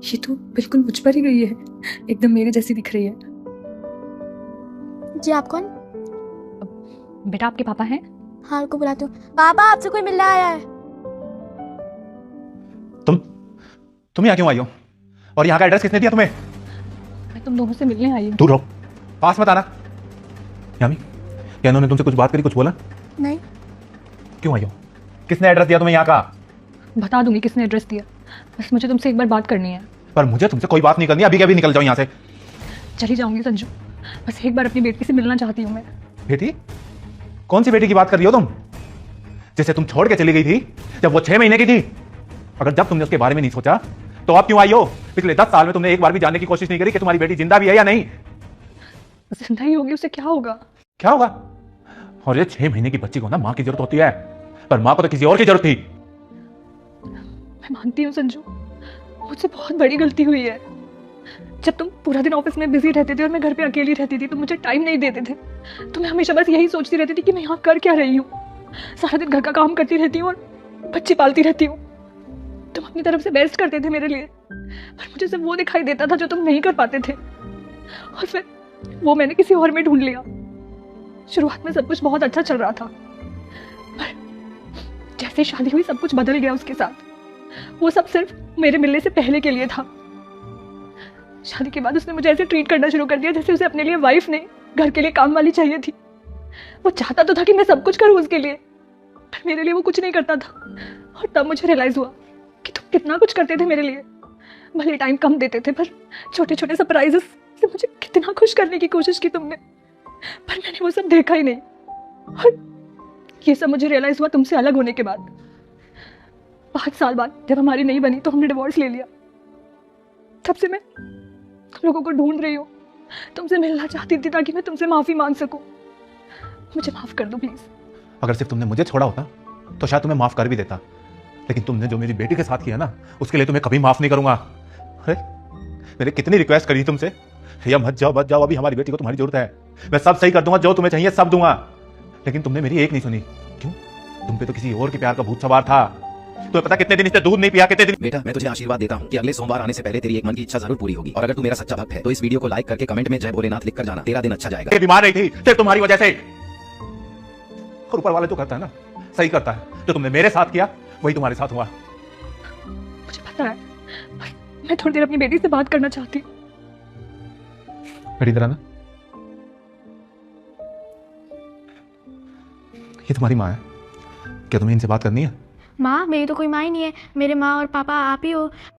ये तो बिल्कुल मुझ पर ही गई है, एकदम मेरे जैसी दिख रही है। जी आप कौन? बेटा आपके पापा हैं? हाँ उनको बुलाती हूँ। पापा आपसे कोई मिलने आया है। तुम यहाँ क्यों आई हो? और यहाँ का एड्रेस किसने दिया तुम्हें? मैं तुम दोनों से मिलने आई हूँ। दूर रहो, पास मत आना। यामी, क्या इन्होंने तुमसे कुछ बात करी, कुछ बोला? नहीं। क्यों आई हो? किसने एड्रेस दिया तुम्हें यहाँ का? बता दूंगी किसने एड्रेस दिया, बस मुझे तुमसे एक बार बात करनी है। पर मुझे तुमसे कोई बात नहीं करनी, अभी के अभी निकल जाओ यहाँ से। चली जाऊंगी संजू, बस एक बार अपनी बेटी से मिलना चाहती हूँ मैं। बेटी? कौन सी बेटी की बात कर रही हो तुम? जिसे तुम छोड़ के चली गई थी जब वो 6 महीने की थी। अगर जब तुमने उसके बारे में नहीं सोचा तो अब क्यों आई हो? पिछले 10 साल में तुमने एक बार भी जानने की कोशिश नहीं करी कि तुम्हारी बेटी जिंदा भी है या नहीं? जिंदा ही होगी, उसे क्या होगा? क्या होगा? और ये 6 महीने की बच्ची को ना माँ की जरूरत होती है, पर माँ को तो किसी और की जरूरत थी। मैं मानती हूँ संजू, मुझसे बहुत बड़ी गलती हुई है। जब तुम पूरा दिन ऑफिस में बिजी रहते थे और मैं घर पे अकेली रहती थी तो मुझे टाइम नहीं देते थे। तो मैं हमेशा बस यही सोचती रहती थी कि मैं यहाँ कर क्या रही हूँ। सारा दिन घर का काम करती रहती हूँ और बच्चे पालती रहती हूँ। तुम अपनी तरफ से बेस्ट करते थे मेरे लिए, पर मुझे सिर्फ वो दिखाई देता था जो तुम नहीं कर पाते थे, और फिर वो मैंने किसी और में ढूंढ लिया। शुरुआत में सब कुछ बहुत अच्छा चल रहा था, पर जैसे शादी हुई सब कुछ बदल गया उसके साथ। वो सब सिर्फ मेरे मिलने से पहले के लिए था। शादी के बाद उसने मुझे ऐसे ट्रीट करना शुरू कर दिया जैसे उसे अपने लिए वाइफ नहीं, घर के लिए काम वाली चाहिए थी। वो चाहता तो था कि मैं सब कुछ करूं उसके लिए, पर मेरे लिए वो कुछ नहीं करता था। और तब मुझे रियलाइज हुआ कि तुम कितना कुछ करते थे मेरे लिए। भले टाइम कम देते थे, पर छोटे छोटे सरप्राइजेस से मुझे कितना खुश करने की कोशिश की तुमने, पर मैंने वो सब देखा ही नहीं। और ये सब मुझे रियलाइज हुआ तुमसे अलग होने के बाद। 5 साल बाद जब हमारी नहीं बनी तो हमने डिवोर्स ले लिया। तब से मैं लोगों को ढूंढ रही हूँ, तुमसे मिलना चाहती थी ताकि मैं तुमसे माफी मांग सकूं। मुझे माफ कर दो प्लीज। अगर सिर्फ तुमने मुझे छोड़ा होता तो शायद तुम्हें माफ कर भी देता, लेकिन तुमने जो मेरी बेटी के साथ किया ना, उसके लिए तुम्हें कभी माफ नहीं करूंगा। अरे मैंने कितनी रिक्वेस्ट करी तुमसे, भैया मत जाओ, अभी हमारी बेटी को तुम्हारी जरूरत है, मैं सब सही कर दूंगा, जो तुम्हें चाहिए सब दूंगा। लेकिन तुमने मेरी एक नहीं सुनी। क्यों? तुम पे तो किसी और के प्यार का भूत सवार था। तुम्हें पता कितने दिन इससे दूध नहीं पिया, कितने दिन। बेटा मैं तुझे आशीर्वाद देता हूँ कि अगले सोमवार आने से पहले तेरी एक मन की इच्छा जरूर पूरी होगी। और अगर तू मेरा सच्चा भक्त है तो इस वीडियो को लाइक करके कमेंट में जय भोलेनाथ लिख कर जाना, तेरा दिन अच्छा जाएगा। बीमार रही थी सिर्फ तुम्हारी वजह से। और ऊपर वाला जो करता है ना, सही करता है। जो तुमने मेरे साथ किया वही तुम्हारे साथ हुआ। मुझे पता है, बस मैं थोड़ी देर अपनी बेटी से बात करना चाहती हूँ। मेरी तरह ना, ये तुम्हारी माँ है, क्या तुम्हें इनसे बात करनी है? माँ मेरी तो कोई माँ ही नहीं है, मेरे माँ और पापा आप ही हो।